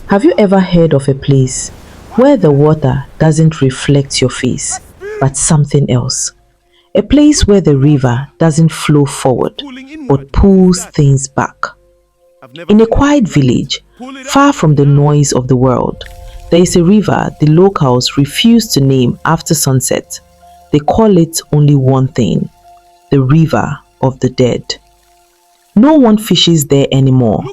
Have you ever heard of a place where the water doesn't reflect your face, but something else? A place where the river doesn't flow forward, but pulls things back. In a quiet village, far from the noise of the world, there is a river the locals refuse to name after sunset. They call it only one thing: the river of the dead. No one fishes there anymore.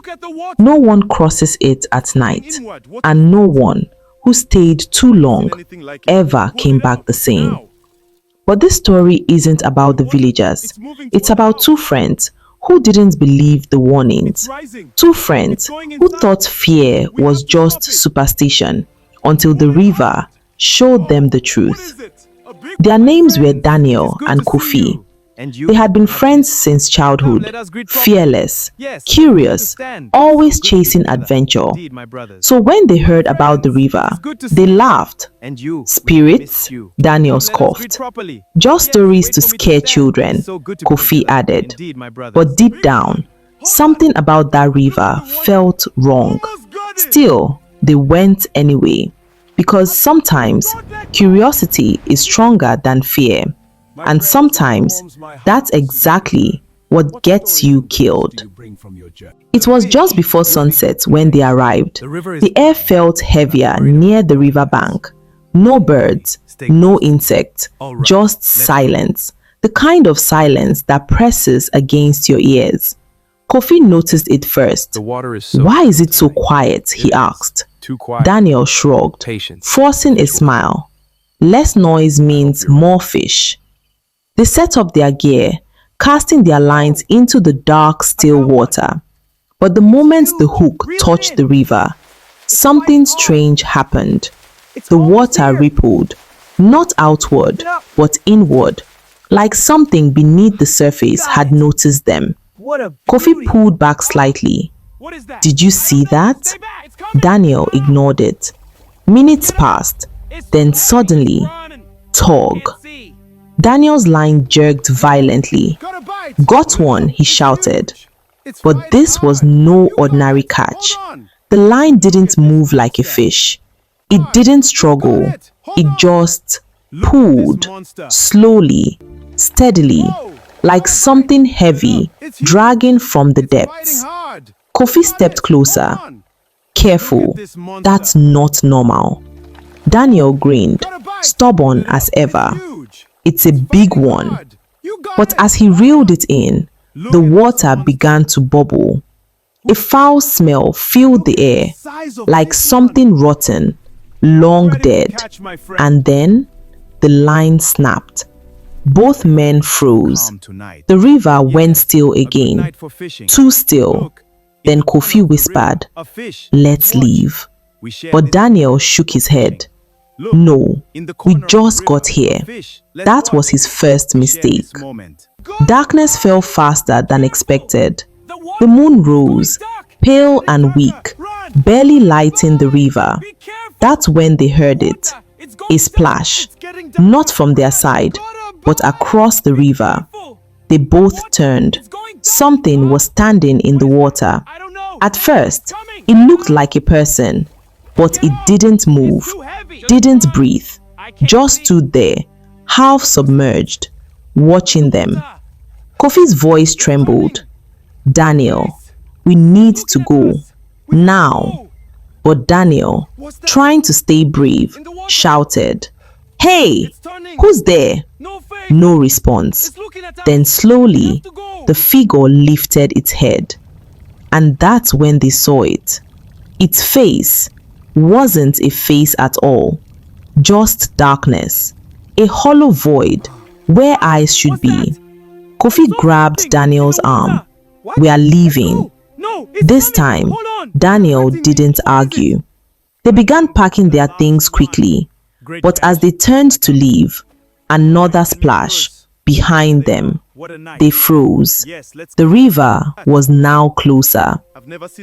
No one crosses it at night. And no one who stayed too long ever came back the same. But this story isn't about the villagers. It's about two friends who didn't believe the warnings. Two friends who thought fear was just superstition until the river showed them the truth. Their names were Daniel and Kofi. They had been friends since childhood, fearless, curious, always chasing adventure. So when they heard about the river, they laughed. Spirits? Daniel scoffed. Just stories to scare children, Kofi added. But deep down, something about that river felt wrong. Still, they went anyway, because sometimes curiosity is stronger than fear. And sometimes that's exactly what gets you killed. It was just before sunset when they arrived. The air felt heavier near the riverbank. No birds, no insects, just silence. The kind of silence that presses against your ears. Kofi noticed it first. Why is it so quiet? He asked. Daniel shrugged, forcing a smile. Less noise means more fish. They set up their gear, casting their lines into the dark, still water. But the moment the hook touched the river, something strange happened. The water rippled, not outward, but inward, like something beneath the surface had noticed them. Kofi pulled back slightly. Did you see that? Daniel ignored it. Minutes passed, then suddenly, tug. Daniel's line jerked violently. Got one, he shouted. But this was no ordinary catch. The line didn't move like a fish. It didn't struggle. It just pulled, slowly, steadily, like something heavy dragging from the depths. Kofi stepped closer. Careful, that's not normal. Daniel grinned, stubborn as ever. It's a big one. But as he reeled it in, the water began to bubble. A foul smell filled the air, like something rotten, long dead. And then the line snapped. Both men froze. The river went still again, too still. Then Kofi whispered, "Let's leave." But Daniel shook his head. No, we just got here. That was his first mistake. Darkness fell faster than expected. The moon rose, pale and weak, barely lighting the river. That's when they heard it. A splash, not from their side, but across the river. They both turned. Something was standing in the water. At first, it looked like a person, but it didn't move, didn't breathe, just stood there, half submerged, watching them. Kofi's voice trembled. Daniel, we need to go, now. But Daniel, trying to stay brave, shouted, "Hey, who's there?" No response. Then slowly, the figure lifted its head. And that's when they saw it. Its face wasn't a face at all, just darkness, a hollow void where eyes should be. Kofi grabbed Daniel's arm. "We are leaving." This time, Daniel didn't argue. They began packing their things quickly, but as they turned to leave, another splash behind them. They froze. The river was now closer.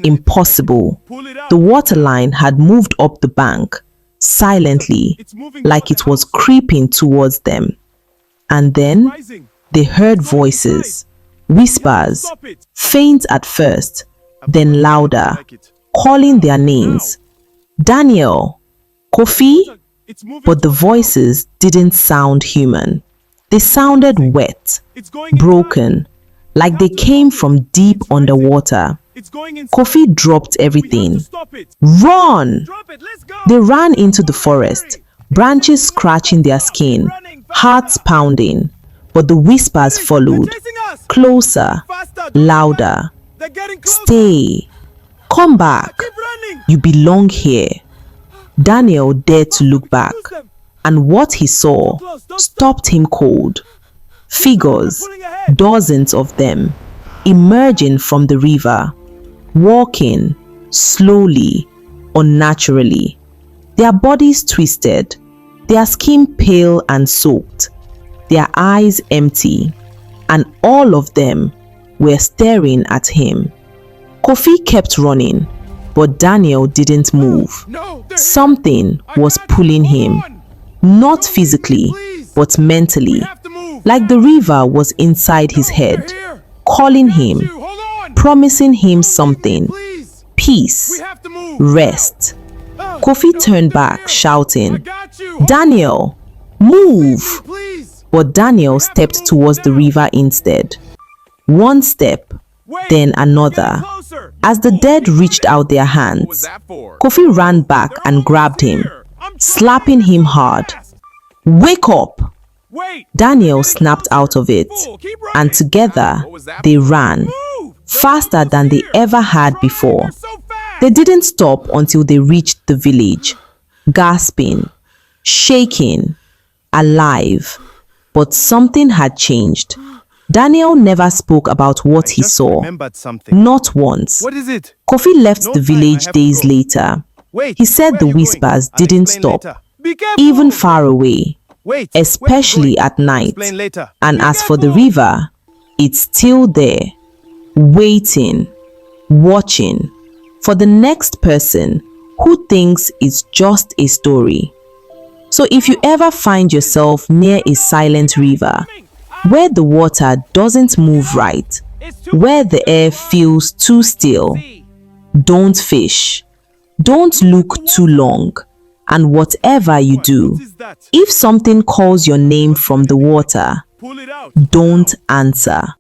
Impossible. The waterline had moved up the bank, silently, like it was creeping towards them. And then they heard voices, whispers, faint at first, then louder, calling their names. Daniel, Kofi, but the voices didn't sound human. They sounded wet, broken, like they came from deep underwater. Kofi dropped everything. Run! They ran into the forest, branches scratching their skin, hearts pounding. But the whispers followed, closer, louder. Stay. Come back. You belong here. Daniel dared to look back, and what he saw stopped him cold. Figures, dozens of them, emerging from the river, walking slowly, unnaturally. Their bodies twisted, their skin pale and soaked, their eyes empty, and all of them were staring at him. Kofi kept running, but Daniel didn't move. Something was pulling him, not physically, but mentally, like the river was inside his head, calling him, promising him something: peace, rest. Kofi turned back, shouting, "Daniel, move!" But Daniel stepped towards the river instead. One step, then another. As the dead reached out their hands, Kofi ran back and grabbed him, slapping him hard. "Wake up!" Daniel snapped out of it, and together they ran, faster than they ever had before. They didn't stop until they reached the village, gasping, shaking, alive. But something had changed. Daniel never spoke about what he saw, not once. What is it? Kofi left the village days later. He said the whispers didn't stop, even far away, especially at night. And as for the river, it's still there, waiting, watching for the next person who thinks it's just a story. So if you ever find yourself near a silent river, where the water doesn't move right, where the air feels too still, don't fish. Don't look too long. And whatever you do, if something calls your name from the water, don't answer.